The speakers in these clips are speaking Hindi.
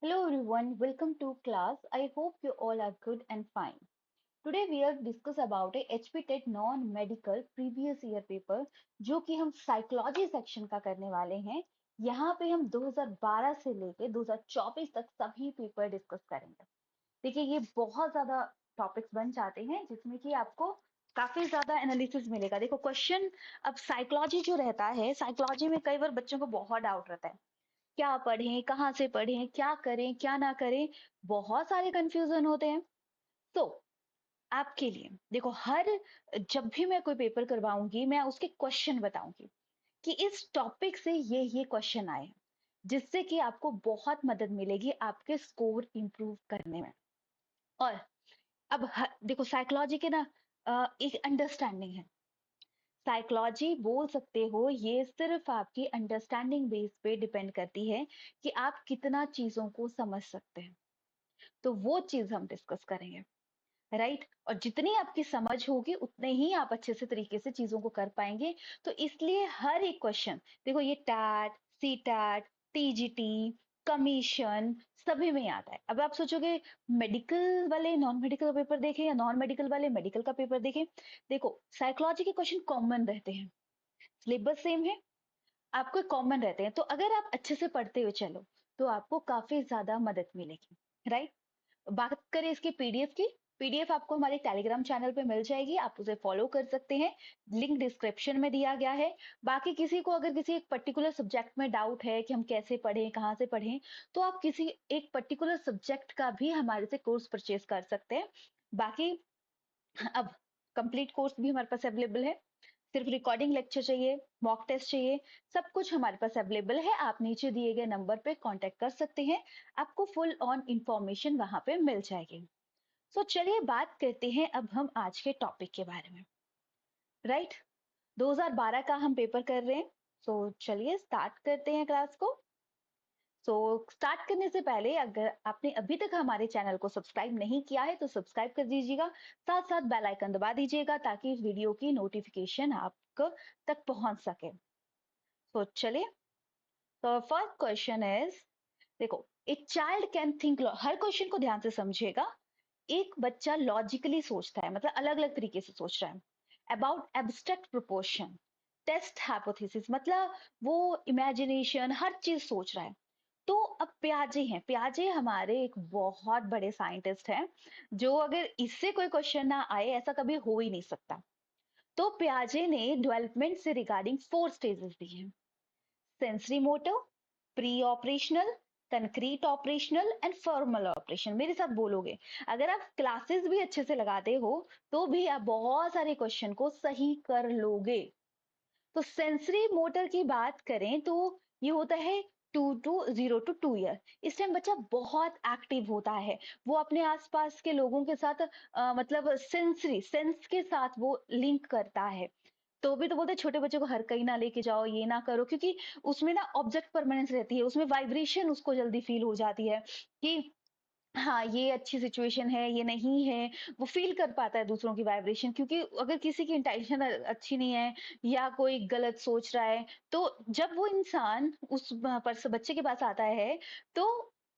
Hello everyone, welcome to class. I hope you all are good and fine. Today we are discuss about a HP TET non medical previous year paper जो कि हम साइकोलॉजी सेक्शन का करने वाले हैं। यहाँ पे हम 2012 से लेके 2024 तक सभी पेपर डिस्कस करेंगे। देखिए ये बहुत ज्यादा टॉपिक्स बन जाते हैं जिसमें कि आपको काफी ज्यादा एनालिसिस मिलेगा। देखो क्वेश्चन अब साइकोलॉजी जो रहता है, साइकोलॉजी में कई बार बच्चों को बहुत डाउट रहता है, क्या पढ़ें, कहाँ से पढ़ें, क्या करें, क्या ना करें, बहुत सारे कंफ्यूजन होते हैं। तो आपके लिए देखो हर जब भी मैं कोई पेपर करवाऊंगी मैं उसके क्वेश्चन बताऊंगी कि इस टॉपिक से ये क्वेश्चन आए, जिससे कि आपको बहुत मदद मिलेगी आपके स्कोर इंप्रूव करने में। और अब देखो साइकोलॉजी के ना एक अंडरस्टैंडिंग है। साइकोलॉजी बोल सकते हो ये सिर्फ आपकी अंडरस्टैंडिंग बेस पे डिपेंड करती है कि आप कितना चीजों को समझ सकते हैं। तो वो चीज हम डिस्कस करेंगे, राइट। और जितनी आपकी समझ होगी उतने ही आप अच्छे से तरीके से चीजों को कर पाएंगे। तो इसलिए हर एक क्वेश्चन देखो, ये टैट, सी टैट, टीजीटी, कमीशन सभी में आता है। अब आप सोचोगे मेडिकल वाले नॉन मेडिकल का पेपर देखें या नॉन मेडिकल वाले मेडिकल का पेपर देखें। देखो साइकोलॉजी के क्वेश्चन कॉमन रहते हैं, सिलेबस सेम है, आपको कॉमन रहते हैं। तो अगर आप अच्छे से पढ़ते हुए चलो तो आपको काफी ज्यादा मदद मिलेगी, राइट। बात करें इसकी पीडीएफ की, पीडीएफ आपको हमारे टेलीग्राम चैनल पे मिल जाएगी, आप उसे फॉलो कर सकते हैं, लिंक डिस्क्रिप्शन में दिया गया है। बाकी किसी को अगर किसी एक पर्टिकुलर सब्जेक्ट में डाउट है कि हम कैसे पढ़ें, कहाँ से पढ़ें, तो आप किसी एक पर्टिकुलर सब्जेक्ट का भी हमारे से कोर्स परचेज कर सकते हैं। बाकी अब कंप्लीट कोर्स भी हमारे पास अवेलेबल है। सिर्फ रिकॉर्डिंग लेक्चर चाहिए, मॉक टेस्ट चाहिए, सब कुछ हमारे पास अवेलेबल है। आप नीचे दिए गए नंबर पे कांटेक्ट कर सकते हैं, आपको फुल ऑन इंफॉर्मेशन वहां पे मिल जाएगी। सो चलिए बात करते हैं अब हम आज के टॉपिक के बारे में, राइट। 2012 का हम पेपर कर रहे हैं। सो चलिए स्टार्ट करते हैं क्लास को। सो स्टार्ट करने से पहले अगर आपने अभी तक हमारे चैनल को सब्सक्राइब नहीं किया है तो सब्सक्राइब कर दीजिएगा, साथ साथ बेल आइकन दबा दीजिएगा ताकि इस वीडियो की नोटिफिकेशन आपको तक पहुंच सके। सो चलिए, तो फर्स्ट क्वेश्चन इज, देखो एक child can think, her question को ध्यान से समझिएगा। एक बच्चा लॉजिकली सोचता है, मतलब अलग अलग तरीके से सोच रहा है, about abstract proportion, test hypothesis, मतलब वो इमेजिनेशन हर चीज सोच रहा है। तो अब प्याजे हैं, प्याजे हमारे एक बहुत बड़े साइंटिस्ट हैं, जो अगर इससे कोई क्वेश्चन ना आए ऐसा कभी हो ही नहीं सकता। तो प्याजे ने डेवलपमेंट से रिगार्डिंग 4 स्टेजेस दी हैं, sensory motor, pre operational, concrete operational and formal operation. मेरे साथ बोलोगे, अगर आप क्लासेस भी अच्छे से लगाते हो तो भी आप बहुत सारे क्वेश्चन को सही कर लोगे। तो सेंसरी मोटर की बात करें तो ये होता है 2 to 0 to 2 ईयर। इस टाइम बच्चा बहुत एक्टिव होता है, वो अपने आसपास के लोगों के साथ मतलब सेंसरी सेंस के साथ वो लिंक करता है। तो भी तो बोलते हैं छोटे बच्चे को हर कहीं ना लेके जाओ, ये ना करो, क्योंकि उसमें ना ऑब्जेक्ट परमानेंस रहती है, उसमें वाइब्रेशन उसको जल्दी फील हो जाती है कि हाँ ये अच्छी सिचुएशन है, ये नहीं है। वो फील कर पाता है दूसरों की वाइब्रेशन, क्योंकि अगर किसी की इंटेंशन अच्छी नहीं है या कोई गलत सोच रहा है, तो जब वो इंसान उस बच्चे के पास आता है तो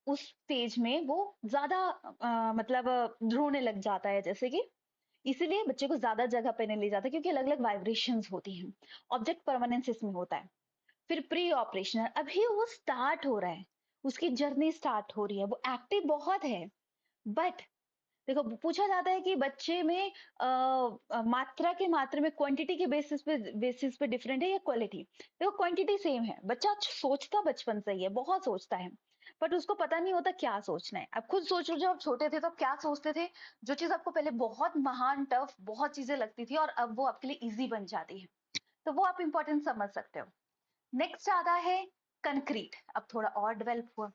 उस स्टेज में वो ज्यादा मतलब रोने लग जाता है, जैसे कि इसीलिए बच्चे को ज्यादा जगह पे नहीं ले जाता, क्योंकि अलग अलग वाइब्रेशंस होती हैं, ऑब्जेक्ट परमानेंस इसमें होता है। फिर प्री ऑपरेशनल, अभी वो स्टार्ट हो रहा है, उसकी जर्नी स्टार्ट हो रही है, वो एक्टिव बहुत है। बट देखो पूछा जाता है कि बच्चे में मात्रा के मात्रा में क्वांटिटी के बेसिस पे डिफरेंट है या क्वालिटी। देखो क्वांटिटी सेम है, बच्चा सोचता बचपन से ही है, बहुत सोचता है, बट उसको पता नहीं होता क्या सोचना है। अब खुद सोचो, जब आप छोटे थे तो आप क्या सोचते थे, जो चीज आपको पहले बहुत महान टफ बहुत चीजें लगती थी और अब वो आपके लिए इजी बन जाती है, तो वो आप इंपॉर्टेंट समझ सकते हो। नेक्स्ट आता है कंक्रीट, अब थोड़ा और डेवलप हुआ,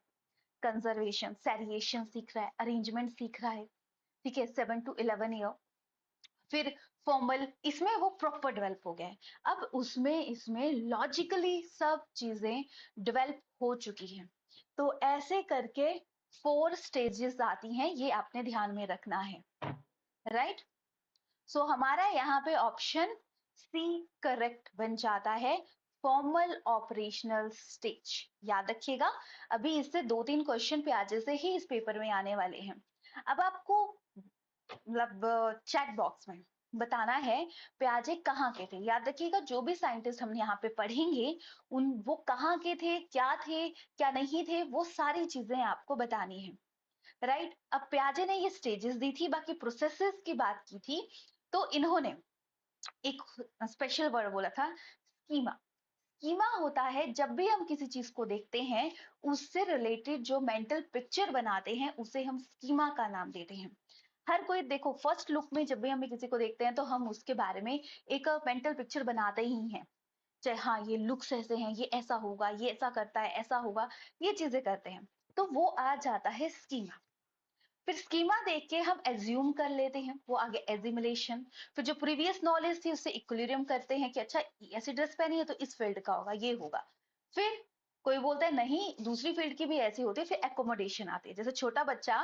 कंजर्वेशन, सेरिएशन सीख रहा है, अरेंजमेंट सीख रहा है, ठीक है, 7 to 11 ईयर। फिर फॉर्मल, इसमें वो प्रॉपर डेवलप हो गया है। अब उसमें इसमें लॉजिकली सब चीजें डेवलप हो चुकी हैं। तो ऐसे करके 4 स्टेजेस आती हैं, ये आपने ध्यान में रखना है, राइट। सो हमारा यहाँ पे ऑप्शन सी करेक्ट बन जाता है, फॉर्मल ऑपरेशनल स्टेज। याद रखिएगा, अभी इससे 2-3 क्वेश्चन प्याजे से ही इस पेपर में आने वाले हैं। अब आपको मतलब चैट बॉक्स में बताना है प्याजे कहाँ के थे। याद रखिएगा, जो भी साइंटिस्ट हम यहाँ पे पढ़ेंगे उन वो कहाँ के थे, क्या नहीं थे, वो सारी चीजें आपको बतानी है। राइट, अब प्याजे ने ये स्टेजेस दी थी, बाकी प्रोसेसेस की बात की थी, तो इन्होंने एक स्पेशल वर्ड बोला था, स्कीमा। स्कीमा होता है जब भी हम किसी चीज को देखते हैं, उससे रिलेटेड जो मेंटल पिक्चर बनाते हैं उसे हम स्कीमा का नाम देते हैं। हर कोई देखो, फर्स्ट लुक में जब भी हम किसी को देखते हैं तो हम उसके बारे में एक मेंटल पिक्चर बनाते ही हैं। चाहे हाँ ये लुक्स ऐसे हैं, ये ऐसा होगा, ये ऐसा करता है, ऐसा होगा, ये चीजें करते हैं, तो वो आ जाता है स्कीमा। फिर स्कीमा देख के हम एज्यूम कर लेते हैं, वो आगे एजिमुलेशन। फिर जो प्रीवियस नॉलेज थी उससे इक्विलिब्रियम करते हैं कि अच्छा ऐसी ड्रेस पहनी है तो इस फील्ड का होगा, ये होगा। फिर कोई बोलता है नहीं दूसरी फील्ड की भी ऐसी होती है, फिर एकोमोडेशन आती है। जैसे छोटा बच्चा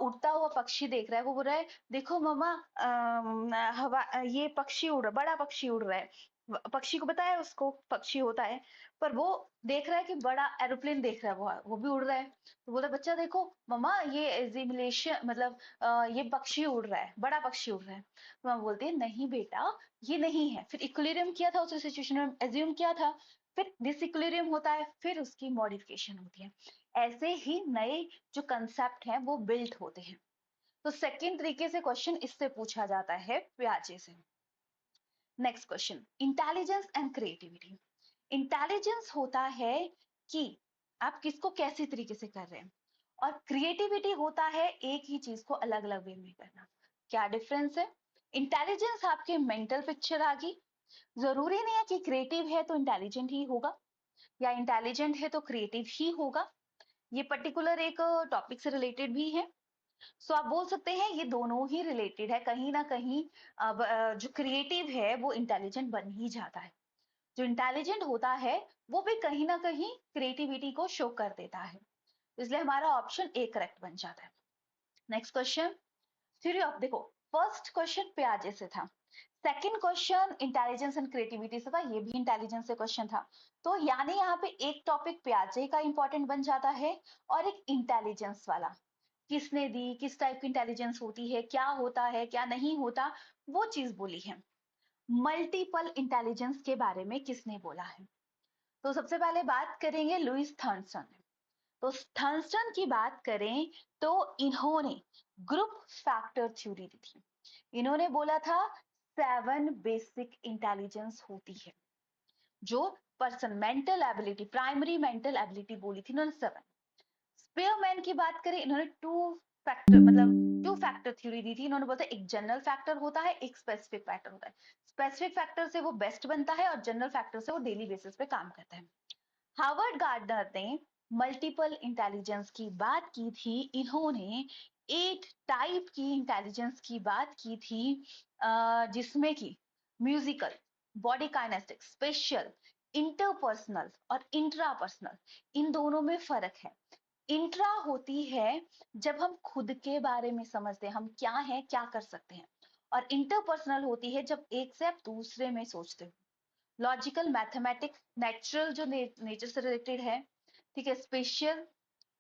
उड़ता हुआ पक्षी देख रहा है, वो बोल रहा है देखो मम्मा हवा ये पक्षी उड़ रहा, बड़ा पक्षी उड़ रहा है। पक्षी को बताया उसको पक्षी होता है, पर वो देख रहा है कि बड़ा एरोप्लेन देख रहा है, वो भी उड़ रहा है। तो बोला बच्चा देखो मम्मा ये एजिमुलेशन मतलब ये पक्षी उड़ रहा है, बड़ा पक्षी उड़ रहा है। तो मम्मा बोलती है नहीं बेटा ये नहीं है। फिर इक्विलिब्रियम किया था, उस सिचुएशन में एज्यूम किया था, फिर डिसइक्विलिब्रियम होता है, फिर उसकी मॉडिफिकेशन होती है। ऐसे ही नए जो कंसेप्ट हैं वो बिल्ट होते हैं। तो सेकेंड तरीके से क्वेश्चन इससे पूछा जाता है प्याजे से। Next question, intelligence and creativity. Intelligence होता है कि आप किसको कैसे तरीके से कर रहे हैं, और क्रिएटिविटी होता है एक ही चीज को अलग अलग वे में करना। क्या डिफरेंस है? इंटेलिजेंस आपके मेंटल पिक्चर आ गई, जरूरी नहीं है कि क्रिएटिव है तो इंटेलिजेंट ही होगा, या इंटेलिजेंट है तो क्रिएटिव ही होगा। ये पर्टिकुलर एक टॉपिक से रिलेटेड भी है। सो आप बोल सकते हैं ये दोनों ही रिलेटेड है कहीं ना कहीं। अब जो क्रिएटिव है वो इंटेलिजेंट बन ही जाता है, जो इंटेलिजेंट होता है वो भी कहीं ना कहीं क्रिएटिविटी को शो कर देता है। इसलिए हमारा ऑप्शन ए करेक्ट बन जाता है। नेक्स्ट क्वेश्चन, थ्योरी ऑफ, देखो फर्स्ट क्वेश्चन प्याजे से था, second question intelligence and creativity से था, ये भी इंटेलिजेंस से क्वेश्चन था। तो यानी यहाँ पे एक टॉपिक प्याजे का इंपॉर्टेंट बन जाता है और एक इंटेलिजेंस वाला। किसने दी, किस टाइप की इंटेलिजेंस होती है, क्या होता है क्या नहीं होता, वो चीज बोली है। मल्टीपल इंटेलिजेंस के बारे में किसने बोला है? तो सबसे पहले बात करेंगे लुइस थॉमसन। तो थॉमसन की बात करें तो इन्होंने ग्रुप फैक्टर थ्योरी दी थी। इन्होंने बोला था 7 बेसिक इंटेलिजेंस होती है, जो person mental ability, primary mental ability बोली थी इन्होंने 7। स्पेयरमैन की बात करें, इन्होंने 2 फैक्टर थ्योरी दी थी। इन्होंने बोला एक जनरल फैक्टर होता है, एक स्पेसिफिक फैक्टर होता है। स्पेसिफिक फैक्टर से वो बेस्ट बनता है और जनरल फैक्टर से वो डेली बेसिस पे काम करता है। हार्वर्ड गार्डनर ने मल्टीपल इंटेलिजेंस की बात की थी। इन्होंने 8 टाइप की इंटेलिजेंस की बात की थी, जिसमें कि musical, body kinaesthetic, special, interpersonal और इंट्रापर्सनल। इन दोनों में फर्क है। इंट्रा होती है जब हम खुद के बारे में समझते हैं हम क्या हैं क्या कर सकते हैं, और इंटरपर्सनल होती है जब एक से आप दूसरे में सोचते हो। लॉजिकल, मैथमेटिक्स, नेचुरल जो नेचर से रिलेटेड है, ठीक है, स्पेशल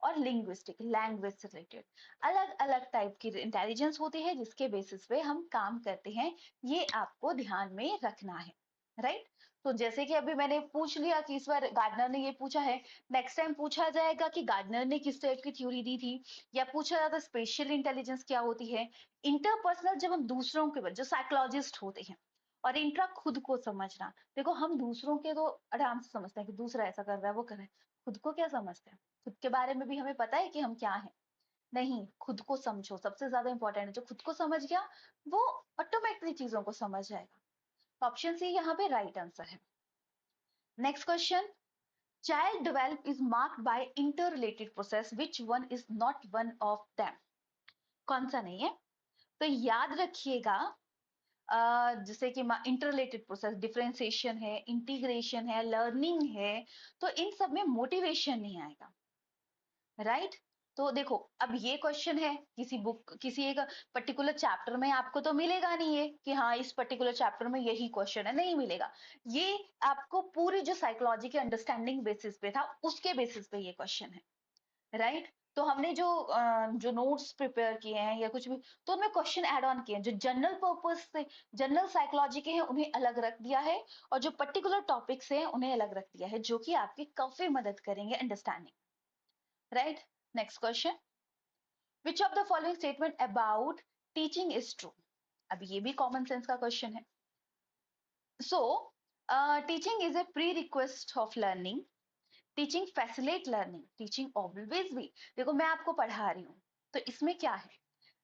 और लिंग्विस्टिक, लैंग्वेज से रिलेटेड। अलग अलग टाइप की इंटेलिजेंस होती है जिसके बेसिस पे हम काम करते हैं, ये आपको ध्यान में रखना है। राइट, तो जैसे कि अभी मैंने पूछ लिया कि इस बार गार्डनर ने ये पूछा है, नेक्स्ट टाइम पूछा जाएगा कि गार्डनर ने किस टाइप की थ्योरी दी थी, या पूछा जाता स्पेशल इंटेलिजेंस क्या होती है। इंटरपर्सनल जब हम दूसरों के, जो साइकोलॉजिस्ट होते हैं, और इंट्रा खुद को समझना। देखो हम दूसरों के तो आराम से समझते हैं कि दूसरा ऐसा कर रहा है वो कर रहा है, खुद को क्या समझते हैं? खुद के बारे में भी हमें पता है कि हम क्या हैं? नहीं, खुद को समझो, सबसे ज्यादा इंपॉर्टेंट है। जो खुद को समझ गया वो ऑटोमेटिकली चीजों को समझ जाएगा। ऑप्शन सी यहाँ पे राइट आंसर है। Next question, child develop is marked by inter related process, which one is not one of them? कौन सा नहीं है? तो याद रखिएगा, जैसे कि इंटर रिलेटेड प्रोसेस, डिफरेंशिएशन है, इंटीग्रेशन है, लर्निंग है, तो इन सब में मोटिवेशन नहीं आएगा। राइट, तो देखो, अब ये क्वेश्चन है किसी बुक, किसी एक पर्टिकुलर चैप्टर में आपको तो मिलेगा नहीं है कि हाँ इस पर्टिकुलर चैप्टर में यही क्वेश्चन है, नहीं मिलेगा। ये आपको पूरी जो साइकोलॉजी के अंडरस्टैंडिंग बेसिस पे था, उसके बेसिस पे ये क्वेश्चन है, राइट। तो हमने जो नोट्स प्रिपेयर किए हैं या कुछ भी, तो उनमें क्वेश्चन ऐड ऑन किए हैं जो जनरल पर्पस से, जनरल साइकोलॉजी के हैं, उन्हें अलग रख दिया है, और जो पर्टिकुलर टॉपिक्स हैं उन्हें अलग रख दिया है, जो कि आपकी काफी मदद करेंगे understanding, right. Next question, which of the following statement about teaching is true? अब ये भी कॉमन सेंस का क्वेश्चन है। So teaching is a pre request of learning, teaching facilitate learning, teaching always भी। देखो मैं आपको पढ़ा रही हूँ, तो इसमें क्या है,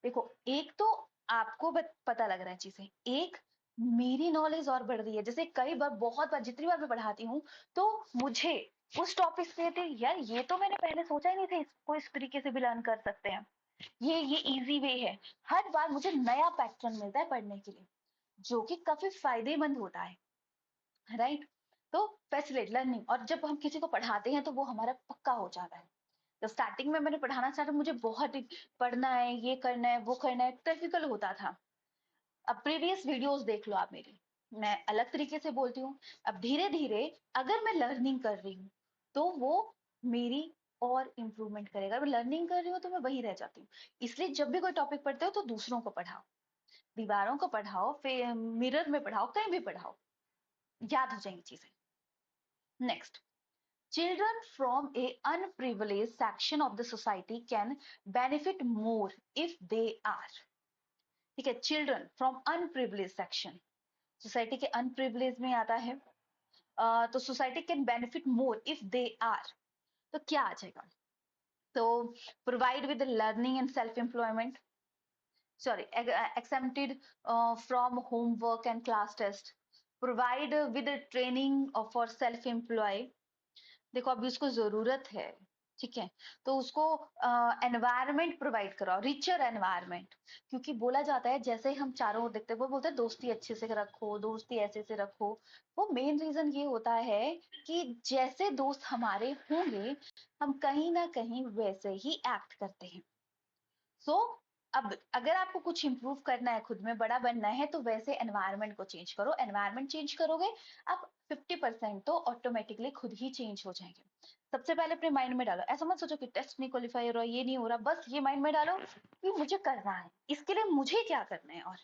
देखो एक तो आपको पता लग रहा है चीजें, एक मेरी नॉलेज और बढ़ रही है। जैसे कई बार, बहुत बार, जितनी बार मैं पढ़ाती हूँ, तो मुझे उस टॉपिक से थे, यार ये तो मैंने पहले सोचा ही नहीं था, इसको इस तरीके से भी लर्न कर सकते हैं, ये इजी वे है। हर बार मुझे नया पैटर्न मिलता है पढ़ने के लिए, जो कि काफी फायदेमंद होता है, राइट। तो फैसिलिटेट लर्निंग, और जब हम किसी को पढ़ाते हैं तो वो हमारा पक्का हो जाता है। तो स्टार्टिंग में मैंने पढ़ाना स्टार्ट, मुझे बहुत पढ़ना है, ये करना है, वो करना है, टिपिकल होता था। अब प्रीवियस वीडियोस देख लो आप मेरी, मैं अलग तरीके से बोलती हूँ। अब धीरे धीरे अगर मैं लर्निंग कर रही हूँ, तो वो मेरी और इम्प्रूवमेंट करेगा। मैं लर्निंग कर रही हूँ तो मैं वही रह जाती हूँ। इसलिए जब भी कोई टॉपिक पढ़ते हो तो दूसरों को पढ़ाओ, दीवारों को पढ़ाओ, फिर मिरर में पढ़ाओ, कहीं भी पढ़ाओ, याद हो जाएंगी चीजें। Next, children from a unprivileged section of the society can benefit more if they are, ठीक है, children from unprivilege section, society के अनप्रिविलेज में आता है। तो society can benefit more if they are, तो क्या आ जाएगा, तो provide with learning and self employment, sorry exempted from homework and class test, provide with training for self employ। देखो अभी उसको जरूरत है, ठीक है, तो उसको एनवायरमेंट प्रोवाइड कराओ, रिचर एनवायरमेंट। क्योंकि बोला जाता है, जैसे हम चारों ओर देखते हैं, वो बोलते हैं दोस्ती अच्छे से रखो, दोस्ती ऐसे से रखो। वो मेन रीजन ये होता है कि जैसे दोस्त हमारे होंगे, हम कहीं ना कहीं वैसे ही एक्ट करते हैं। सो अब अगर आपको कुछ इंप्रूव करना है, खुद में बड़ा बनना है, तो वैसे एनवायरनमेंट को चेंज करो। एनवायरनमेंट चेंज करोगे, आप 50% तो ऑटोमेटिकली खुद ही चेंज हो जाएंगे। सबसे पहले अपने माइंड में डालो, ऐसा मत सोचो कि टेस्ट नहीं क्वालिफाई हो रहा, ये नहीं हो रहा, बस ये माइंड में डालो कि मुझे करना है, इसके लिए मुझे क्या करना है, और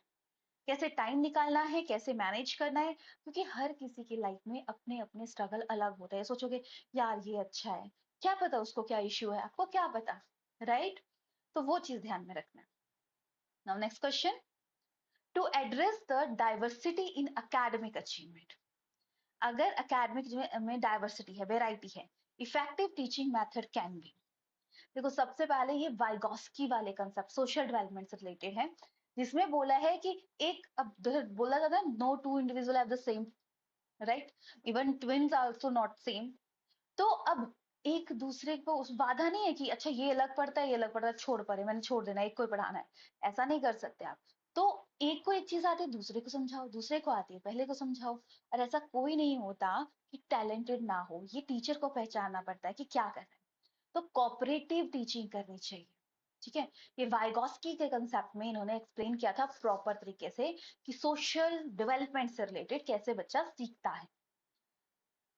कैसे टाइम निकालना है, कैसे मैनेज करना है। क्योंकि हर किसी की लाइफ में अपने अपने स्ट्रगल अलग होते हैं। सोचोगे यार ये अच्छा है, क्या पता उसको क्या इश्यू है, आपको क्या पता, राइट। तो वो चीज ध्यान में रखना। Now next question, to address the diversity in academic achievement, अगर एकेडमिक में डाइवर्सिटी है, वेराइटी है, effective teaching method can be. देखो सबसे पहले ये वाइगॉस्की वाले कंसेप्ट सोशल डेवलपमेंट से रिलेटेड है, जिसमें बोला है कि एक, अब बोला जाता है no two individual have the same, right, even twins also not same. तो अब एक दूसरे को उस बाधा नहीं है कि अच्छा ये अलग पढ़ता है, ये अलग पढ़ता है, छोड़ पड़े, मैंने छोड़ देना, एक को ही पढ़ाना है, ऐसा नहीं कर सकते आप। तो एक को एक चीज आती है, दूसरे को समझाओ, दूसरे को आती है, पहले को समझाओ। और ऐसा कोई नहीं होता कि टैलेंटेड ना हो, ये टीचर को पहचानना पड़ता है कि क्या करना है। तो कॉपरेटिव टीचिंग करनी चाहिए, ठीक है। ये वाइगॉस्की के कंसेप्ट में इन्होंने एक्सप्लेन किया था प्रॉपर तरीके से कि सोशल डेवलपमेंट से रिलेटेड कैसे बच्चा सीखता है।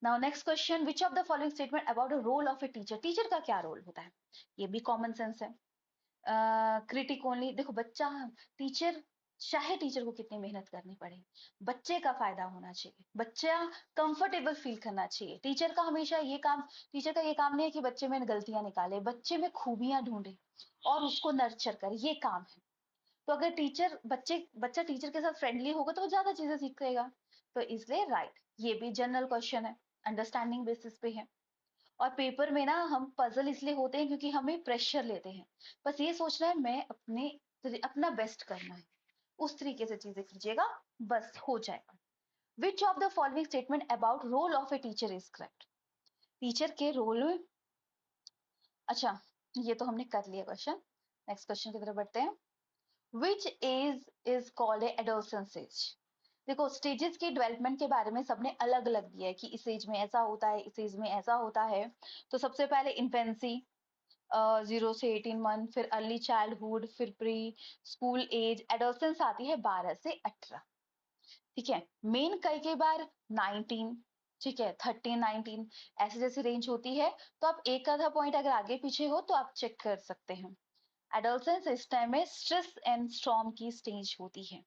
Now next question, which of the following statement about the role of a teacher, teacher का क्या रोल होता है? ये भी कॉमन सेंस है। क्रिटिक ओनली, देखो बच्चा, टीचर, चाहे टीचर को कितनी मेहनत करनी पड़े, बच्चे का फायदा होना चाहिए, बच्चा कंफर्टेबल फील करना चाहिए। टीचर का हमेशा ये काम, टीचर का ये काम नहीं है कि बच्चे में गलतियां निकाले, बच्चे में खूबियां ढूंढे और उसको नर्चर करे, ये काम है। तो अगर बच्चा टीचर के साथ फ्रेंडली होगा तो वो ज्यादा चीजें सीखेगा। तो इसलिए राइट, ये भी जनरल क्वेश्चन है, अंडरस्टैंडिंग बेसिस पे है। और पेपर में ना हम पजल इसलिए होते हैं क्योंकि हमें प्रेशर लेते हैं, बस ये सोचना है मैं अपना बेस्ट करना है, उस तरीके से चीजें कीजिएगा, बस हो जाएगा। Which of the following statement about role of a teacher is correct? Teacher के रोल में, अच्छा ये तो हमने कर लिया क्वेश्चन। नेक्स्ट क्वेश्चन की तरफ बढ़ते हैं, which age is called a adolescence age? देखो स्टेजेस के डेवलपमेंट के बारे में सबने अलग अलग दिया है कि इस एज में ऐसा होता है, इस एज में ऐसा होता है। तो सबसे पहले इन्फेंसी, 0 से 18 मंथ, फिर अर्ली चाइल्डहुड, फिर प्री स्कूल एज, एडोलसेंस आती है 12 से 18। ठीक है, मेन कई बार 19, ठीक है, 13 19 ऐसे जैसी रेंज होती है। तो आप एक आधा पॉइंट अगर आगे पीछे हो तो आप चेक कर सकते हैं। एडोलसेंस इस टाइम में स्ट्रेस एंड स्टॉर्म की स्टेज होती है,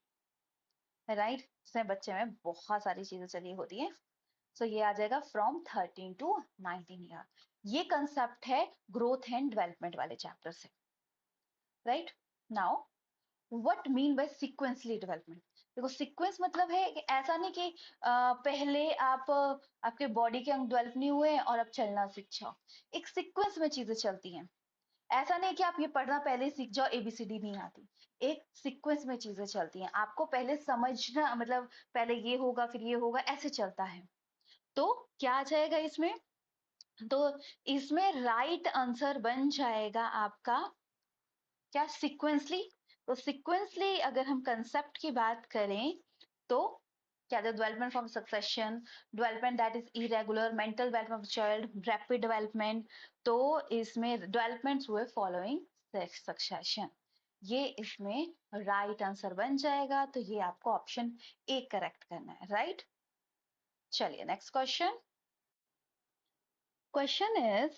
राइट, इसमें बच्चे में बहुत सारी चीजें चली होती है। सो ये आ जाएगा फ्रॉम 13 to 19 ईयर। ये कंसेप्ट है ग्रोथ एंड डेवलपमेंट वाले चैप्टर से, right. Now what mean by sequentially development. देखो सीक्वेंस मतलब है कि ऐसा नहीं कि पहले आप आपके बॉडी के अंग डेवलप नहीं हुए और अब चलना सीख जाओ। एक सीक्वेंस में चीजें चलती हैं। ऐसा नहीं कि आप ये पढ़ना पहले ही सीख जाओ, एबीसीडी नहीं आती। एक सीक्वेंस में चीजें चलती हैं, आपको पहले समझना, मतलब पहले ये होगा फिर ये होगा, ऐसे चलता है। तो क्या आ जाएगा इसमें, तो इसमें राइट आंसर बन जाएगा आपका क्या, सीक्वेंसली। तो सीक्वेंसली अगर हम कंसेप्ट की बात करें तो क्या, the development from succession, development that is irregular, mental development of child, rapid development. तो इसमें डेवलपमेंट्स हुए फॉलोइंग सक्सेशन। ये इसमें राइट आंसर बन जाएगा। तो ये आपको ऑप्शन ए करेक्ट करना है, राइट। चलिए next question. Question is,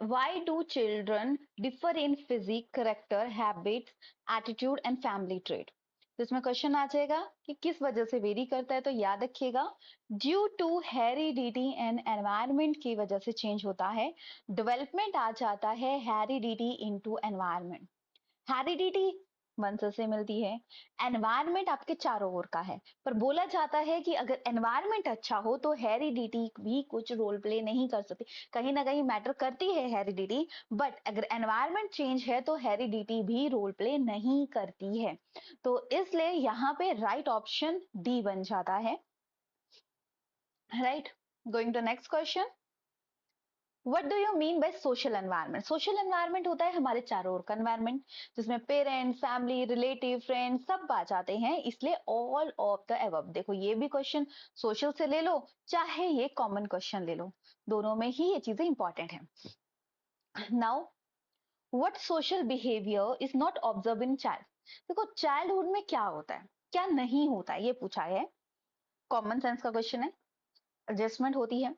why do children differ in physique, character, habits, attitude and family trait? तो इसमें क्वेश्चन आ जाएगा कि किस वजह से वेरी करता है। तो याद रखिएगा, due to heredity and environment की वजह से चेंज होता है। डेवलपमेंट आ जाता है हेरिडिटी इनटू एनवायरनमेंट। हेरिडिटी वंश से मिलती है, एनवायरनमेंट आपके चारों ओर का है। पर बोला जाता है कि अगर एनवायरनमेंट अच्छा हो तो हेरिडिटी भी कुछ रोल प्ले नहीं कर सकती, कहीं ना कहीं मैटर करती है हेरिडिटी, बट अगर एनवायरनमेंट चेंज है तो हेरिडिटी भी रोल प्ले नहीं करती है। तो इसलिए यहाँ पे राइट ऑप्शन डी बन जाता है, right. Going to next question. What do you mean by social environment. Social environment होता है हमारे चारों ओर का एनवायरनमेंट, जिसमें पेरेंट्स, फैमिली, रिलेटिव, फ्रेंड्स सब आ जाते हैं, इसलिए ऑल ऑफ द एबव। देखो ये भी क्वेश्चन सोशल से ले लो, चाहे ये कॉमन क्वेश्चन ले लो, दोनों में ही ये चीजें इंपॉर्टेंट है। Now what social behaviour is not observe in child. देखो चाइल्डहुड में क्या होता है, क्या नहीं होता है, ये पूछा है। कॉमन सेंस का क्वेश्चन है। एडजस्टमेंट होती है,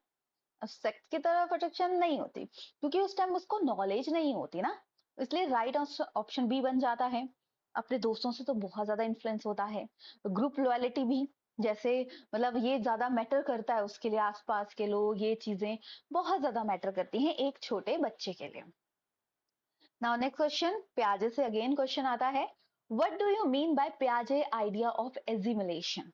सेक्स की तरफ अट्रैक्शन नहीं होती, क्योंकि उस टाइम उसको नॉलेज नहीं होती ना, इसलिए राइट ऑप्शन बी बन जाता है। अपने दोस्तों से तो बहुत ज्यादा इन्फ्लुएंस होता है। ग्रुप लॉयलिटी भी, जैसे मतलब ये ज्यादा मैटर करता है उसके लिए, आसपास के लोग, ये चीजें बहुत ज्यादा मैटर करती हैं एक छोटे बच्चे के लिए। नाउ नेक्स्ट क्वेश्चन, प्याजे से अगेन क्वेश्चन आता है, what do you mean by प्याजे आइडिया ऑफ एजिमुलेशन।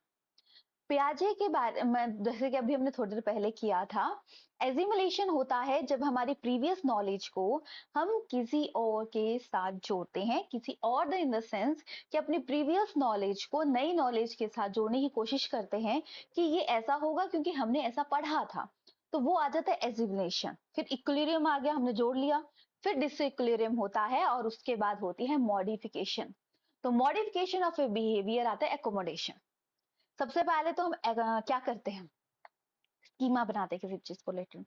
प्याजे के बारे में, जैसे कि अभी हमने थोड़ी देर पहले किया था, एजिमुलेशन होता है जब हमारी प्रीवियस नॉलेज को हम किसी और के साथ जोड़ते हैं, किसी और इन द सेंस कि अपनी प्रीवियस नॉलेज को नई नॉलेज के साथ जोड़ने की कोशिश करते हैं कि ये ऐसा होगा क्योंकि हमने ऐसा पढ़ा था। तो वो आ जाता है एजिमुलेशन। फिर इक्विलिब्रियम आ गया, हमने जोड़ लिया। फिर डिसइक्विलिब्रियम होता है और उसके बाद होती है मॉडिफिकेशन। तो मॉडिफिकेशन ऑफ ए बिहेवियर आता है एकोमोडेशन। सबसे पहले तो हम क्या करते हैं, स्कीमा बनाते हैं किसी चीज को लेकर,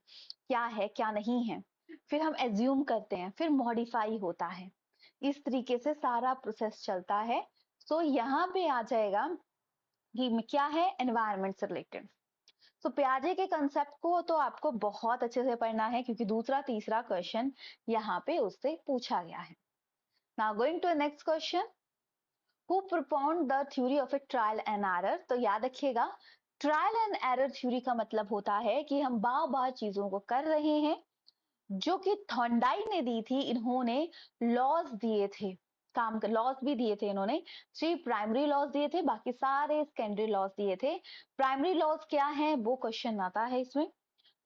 क्या है क्या नहीं है, फिर हम एज्यूम करते हैं, फिर मॉडिफाई होता है। इस तरीके से सारा प्रोसेस चलता है। सो यहाँ पे आ जाएगा कि क्या है, एनवायरनमेंट से रिलेटेड। तो प्याजे के कंसेप्ट को तो आपको बहुत अच्छे से पढ़ना है, क्योंकि दूसरा तीसरा क्वेश्चन यहाँ पे उससे पूछा गया है। Now going to next question, who propound the theory of a trial and error. तो याद रखिएगा, ट्रायल एंड एरर थ्योरी का मतलब होता है कि हम बार बार चीजों को कर रहे हैं, जो कि थॉर्नडाइक ने दी थी। इन्होंने लॉज दिए थे, काम के लॉज भी दिए थे इन्होंने। 3 प्राइमरी लॉज दिए थे, बाकी सारे सेकेंडरी लॉज दिए थे। प्राइमरी लॉज क्या है वो क्वेश्चन आता है इसमें,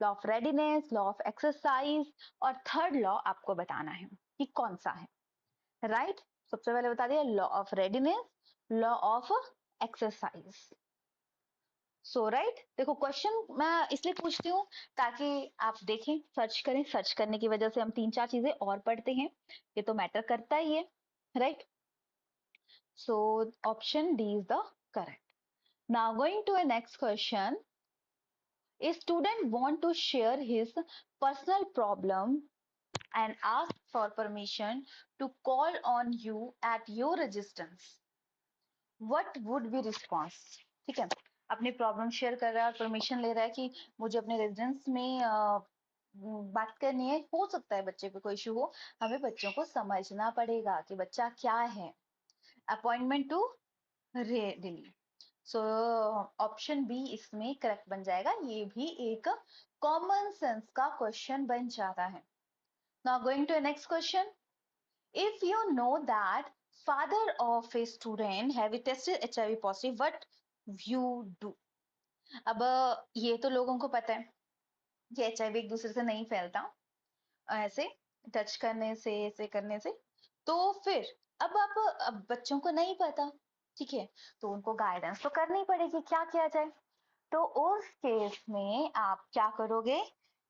law of readiness, law of exercise, और थर्ड लॉ आपको बताना है कि कौन सा है, राइट। सबसे पहले बता दिया law of readiness, law of exercise. So right, देखो क्वेश्चन मैं इसलिए पूछती हूँ ताकि आप देखें, सर्च करें, सर्च करने की वजह से हम 3 4 चीजें और पढ़ते हैं, ये तो मैटर करता ही है, right. So option D is the correct. Now going to a next question, a student want to share his personal problem and ask for permission to call on you at your residence, what would be response? ठीक है, अपनी प्रॉब्लम शेयर कर रहा है और परमिशन ले रहा है कि मुझे अपने रेजिडेंस में बात करनी है। हो सकता है बच्चे पे कोई इशू हो, हमें बच्चों को समझना पड़ेगा कि बच्चा क्या है। Appointment to Delhi, so option B इसमें करेक्ट बन जाएगा। ये भी एक कॉमन सेंस का क्वेश्चन बन जाता है। Now going to next question, if you know that father of a student have tested HIV positive, what you do? अब ये तो लोगों को पता है कि HIV एक दूसरे से नहीं फैलता, ऐसे टच करने से, ऐसे करने से। तो फिर अब बच्चों को नहीं पता, ठीक है, तो उनको गाइडेंस तो करनी पड़ेगी, क्या किया जाए। तो उस केस में आप क्या करोगे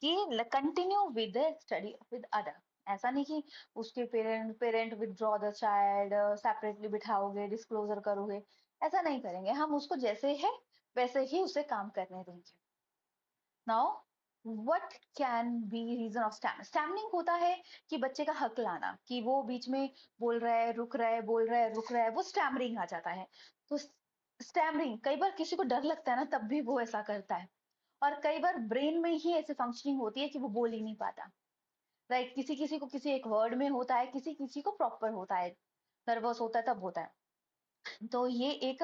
कि continue with study with other. ऐसा नहीं कि उसके parent withdraw the child, separately बिठाओगे, डिस्क्लोजर करोगे, ऐसा नहीं करेंगे हम। उसको जैसे है वैसे ही उसे काम करने देंगे। Now what can be reason of stammering? होता है कि बच्चे का हक लाना, कि वो बीच में बोल रहा है, रुक रहा है, बोल रहा है, रुक रहा है, वो स्टैमरिंग आ जाता है। तो स्टैमरिंग कई बार किसी को डर लगता है ना, तब भी वो ऐसा करता है। और कई बार ब्रेन में ही ऐसे फंक्शनिंग होती है कि वो बोल ही नहीं पाता। राइट, किसी किसी को किसी एक वर्ड में होता है, किसी किसी को प्रॉपर होता है, नर्वस होता है तब होता है। तो ये एक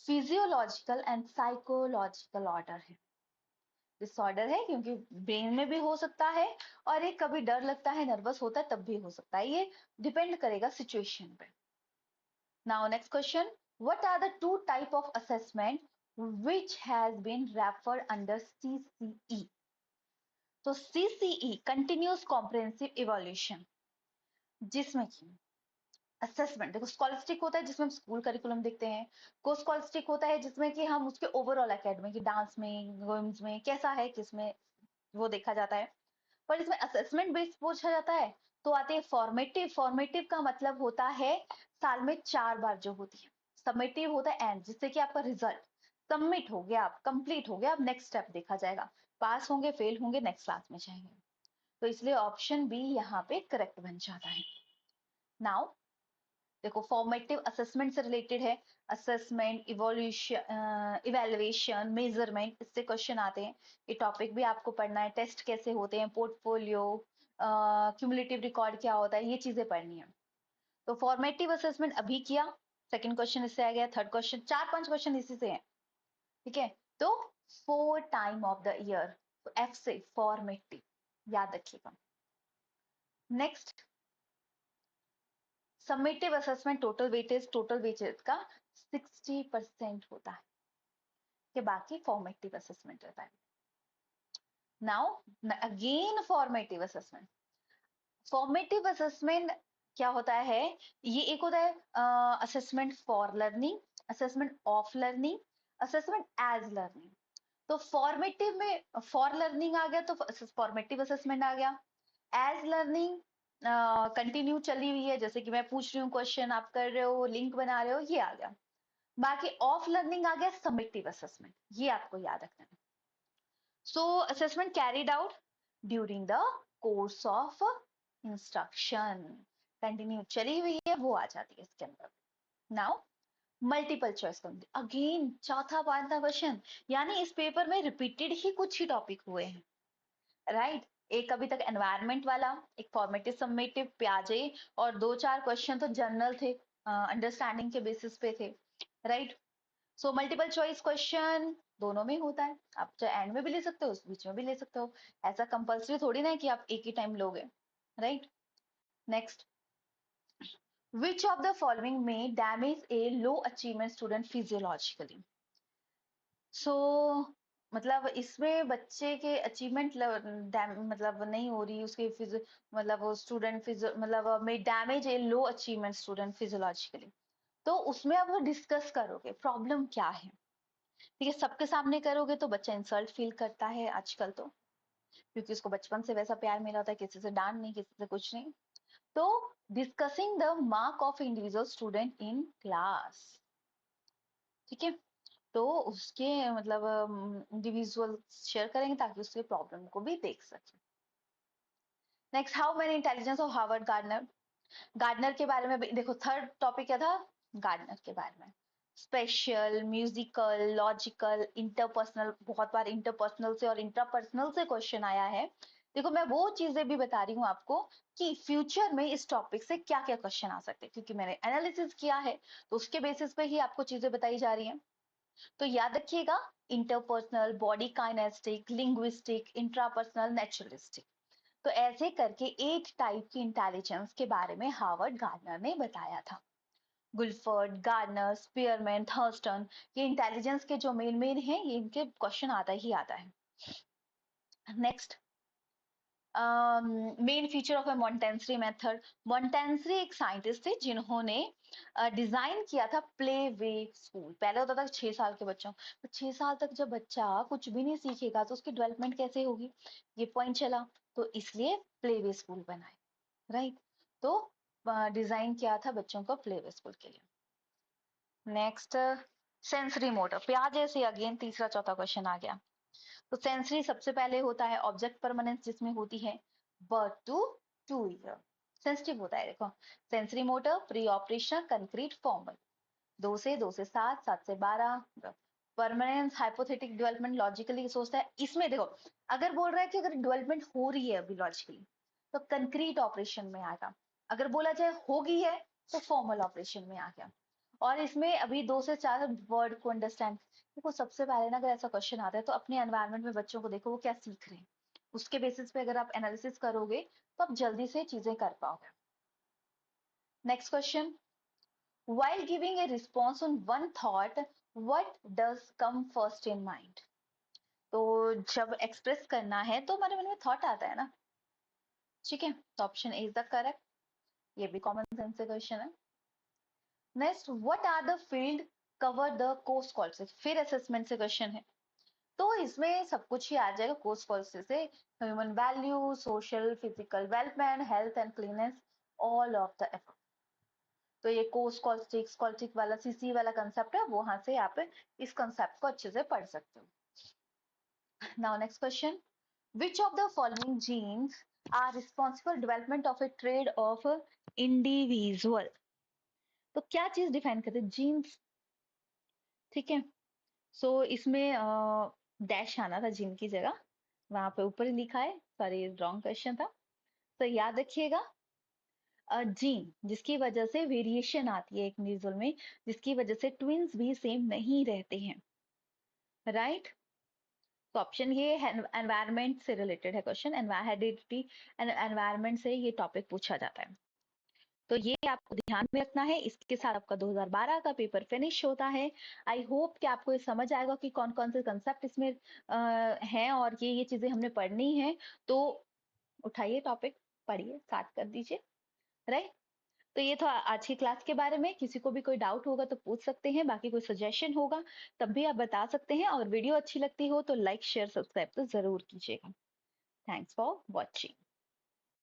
फिजियोलॉजिकल एंड साइकोलॉजिकल ऑर्डर है, डिसऑर्डर है, क्योंकि ब्रेन में भी हो सकता है और एक कभी डर लगता है, नर्वस होता है तब भी हो सकता है। ये डिपेंड करेगा सिचुएशन पे। Now next question, what are the two type of assessment which has been referred under CCE? तो CCE कंटिन्यूस कॉम्प्रिहेंसिव इवोल्यूशन, जिसमें कि असेसमेंट, देखो स्कॉलस्टिक होता है जिसमें हम स्कूल करिकुलम देखते हैं, को स्कॉलस्टिक होता है जिसमें कि हम उसके ओवरऑल एकेडमी की डांस में, गेम्स में कैसा है, किसमें वो देखा जाता है। पर इसमें असेसमेंट बेस्ड पूछा जाता है तो आते हैं फॉर्मेटिव। फॉर्मेटिव का मतलब होता है साल में 4 बार जो होती है। समेटिव होता है एंड, जिससे कि आपका रिजल्ट सबमिट हो गया, आप कंप्लीट हो गया, अब नेक्स्ट स्टेप देखा जाएगा, पास होंगे फेल होंगे नेक्स्ट क्लास में जाएंगे। तो इसलिए ऑप्शन बी यहाँ पे करेक्ट बन जाता है। नाउ देखो फॉर्मेटिव असेसमेंट से रिलेटेड है, असेसमेंट, इवोल्यूशन, इवेल्युएशन, मेजरमेंट, इससे क्वेश्चन आते हैं। ये टॉपिक भी आपको पढ़ना है, टेस्ट कैसे होते हैं, पोर्टफोलियो, क्यूमुलेटिव रिकॉर्ड क्या होता है, ये चीजें पढ़नी है। तो फॉर्मेटिव असेसमेंट अभी किया, सेकंड क्वेश्चन इससे आ गया, थर्ड क्वेश्चन, 4-5 क्वेश्चन इसी से हैं, ठीक है। तो 4 टाइम ऑफ द ईयर, तो एफ से फॉर्मेटिव, याद रखिएगा। Next summative assessment, total weightage का 60% होता है, के बाकी फॉर्मेटिव असेसमेंट रहता है। Now again formative assessment, formative assessment क्या होता है, ये एक होता है assessment for learning, assessment of learning, assessment as learning. तो फॉर्मेटिव में फॉर लर्निंग आ गया तो फॉर्मेटिव असेसमेंट आ गया। एज लर्निंग कंटिन्यू चली हुई है, जैसे कि मैं पूछ रही हूँ क्वेश्चन, आप कर रहे हो, लिंक बना रहे हो, ये आ गया। बाकी ऑफ लर्निंग आ गया समेटिव असेसमेंट, ये आपको याद रखना है। सो assessment carried out during the course of instruction, continue चली हुई है वो आ जाती है इसके अंदर। नाउ मल्टीपल चॉइस अगेन, चौथा पांचवा क्वेश्चन, यानी इस पेपर में रिपीटेड ही कुछ ही टॉपिक हुए हैं, राइट। एक अभी तक एनवायरमेंट वाला, एक फॉर्मेटिव समेटिव प्याजे, और 2-4 क्वेश्चन तो जनरल थे, अंडरस्टैंडिंग के बेसिस पे थे, right. So multiple choice question दोनों में होता है, आप चाहे एंड में भी ले सकते हो, उस बीच में भी ले सकते हो, ऐसा कंपल्सरी थोड़ी ना है कि आप एक ही टाइम लोगे, right. Next, which of the following में डैमेज ए लो अचीवमेंट स्टूडेंट फिजियोलॉजिकली? सो मतलब इसमें बच्चे के अचीवमेंट मतलब नहीं हो रही उसके मतलब वो स्टूडेंट मतलब में डैमेज ए लो अचीवमेंट स्टूडेंट फिजियोलॉजिकली, तो उसमें अब डिस्कस करोगे प्रॉब्लम क्या है, ठीक है। सबके सामने करोगे तो बच्चा इंसल्ट फील करता है आजकल तो, क्योंकि उसको बचपन से वैसा प्यार मिला होता है, किसी से डांट नहीं, किसी से कुछ नहीं। तो discussing the mark of individual student in class, ठीक है। तो उसके मतलब इंडिविजुअल शेयर करेंगे ताकि उसके प्रॉब्लम को भी देख सके। Next, how many intelligence of Harvard Gardner. Gardner के बारे में देखो, थर्ड टॉपिक क्या था, गार्डनर के बारे में। स्पेशल, म्यूजिकल, लॉजिकल, इंटरपर्सनल, बहुत बार इंटरपर्सनल से और इंट्रापर्सनल से क्वेश्चन आया है। देखो मैं वो चीजें भी बता रही हूँ आपको कि फ्यूचर में इस टॉपिक से क्या क्या क्वेश्चन आ सकते हैं, क्योंकि मैंने एनालिसिस किया है तो उसके बेसिस पे ही आपको चीजें बताई जा रही हैं। तो याद रखिएगा, interpersonal, body kinesthetic, linguistic, intrapersonal, naturalistic. तो ऐसे करके 8 टाइप की इंटेलिजेंस के बारे में हार्वर्ड गार्डनर ने बताया था। गुल्फर्ड, गार्डनर, स्पीयरमैन, थर्स्टन, ये इंटेलिजेंस के जो मेन मेन है, ये इनके क्वेश्चन आता ही आता है। Next, main feature of a Montessori method. Montessori एक साइंटिस्ट थे जिन्होंने डिजाइन किया था प्ले वे स्कूल। पहले होता था 6 साल के बच्चों, तो 6 साल तक जब बच्चा कुछ भी नहीं सीखेगा तो उसकी डेवलपमेंट कैसे होगी, ये पॉइंट चला। तो इसलिए प्ले वे स्कूल बनाए, राइट। तो डिजाइन किया था बच्चों को प्ले वे स्कूल के लिए। Next, sensory motor. प्याज जैसे अगेन तीसरा चौथा क्वेश्चन आ गया। तो सेंसरी सबसे पहले होता है ऑब्जेक्ट परमानेंस, जिसमें होती है बर्थ टू 2 ईयर। सेंसिटिव होता है, देखो sensory motor, pre operation, concrete, formal. 2 से 7, 7 से 12। परमानेंस, हाइपोथेटिक डेवलपमेंट, लॉजिकली सोचता है। इसमें देखो, अगर बोल रहा है कि अगर डेवलपमेंट हो रही है अभी लॉजिकली, तो कंक्रीट ऑपरेशन में आएगा। अगर बोला जाए होगी है, तो फॉर्मल ऑपरेशन में आ गया। और इसमें अभी 2 से 4 वर्ड को अंडरस्टैंड। देखो सबसे पहले ना, अगर ऐसा क्वेश्चन आता है तो अपने एनवायरनमेंट में बच्चों को देखो वो क्या सीख रहे हैं, उसके बेसिस पे अगर आप एनालिसिस करोगे तो आप जल्दी से चीजें कर पाओगे। Next question, while giving a response on one thought, what does come first in mind? तो जब एक्सप्रेस करना है तो हमारे मन में थॉट आता है ना, ठीक है। तो option A is the correct, ये भी कॉमन सेंस से क्वेश्चन है। Next, what are the field cover the course courses. फिर असेसमेंट से क्वेश्चन है, तो इसमें सब कुछ ही आ जाएगा कोर्स कोर्सेज से। Human value, social, physical development, health and cleanness, all of the effort. तो ये कोर्स कॉस्टिक स्कॉल्टिक वाला सीसी वाला कंसेप्ट है, वहां से आप इस कंसेप्ट को अच्छे से पढ़ सकते हो। Now next question, which of the following genes are responsible development of a trade of individual. तो क्या चीज डिफाइन करते हैं, जीन्स, ठीक है। सो इसमें डैश आना था जीन की जगह, वहां पे ऊपर ही लिखा है, सॉरी रॉन्ग क्वेश्चन था। तो याद रखिएगा, जीन जिसकी वजह से वेरिएशन आती है एक इंडिविजुअल में, जिसकी वजह से ट्विंस भी सेम नहीं रहते हैं, राइट। तो ऑप्शन ये एनवायरमेंट से रिलेटेड है क्वेश्चन, हेरिडिटी एंड एनवायरमेंट से ये टॉपिक पूछा जाता है। तो ये आपको ध्यान में रखना है। इसके साथ आपका 2012 का पेपर फिनिश होता है। आई होप कि आपको ये समझ आएगा कि कौन कौन से कंसेप्ट इसमें हैं और ये चीजें हमने पढ़नी है। तो उठाइए टॉपिक, पढ़िए, स्टार्ट कर दीजिए, राइट। तो ये था आज की क्लास के बारे में। किसी को भी कोई डाउट होगा तो पूछ सकते हैं, बाकी कोई सजेशन होगा तब भी आप बता सकते हैं। और वीडियो अच्छी लगती हो तो लाइक शेयर सब्सक्राइब तो जरूर कीजिएगा। Thanks for watching.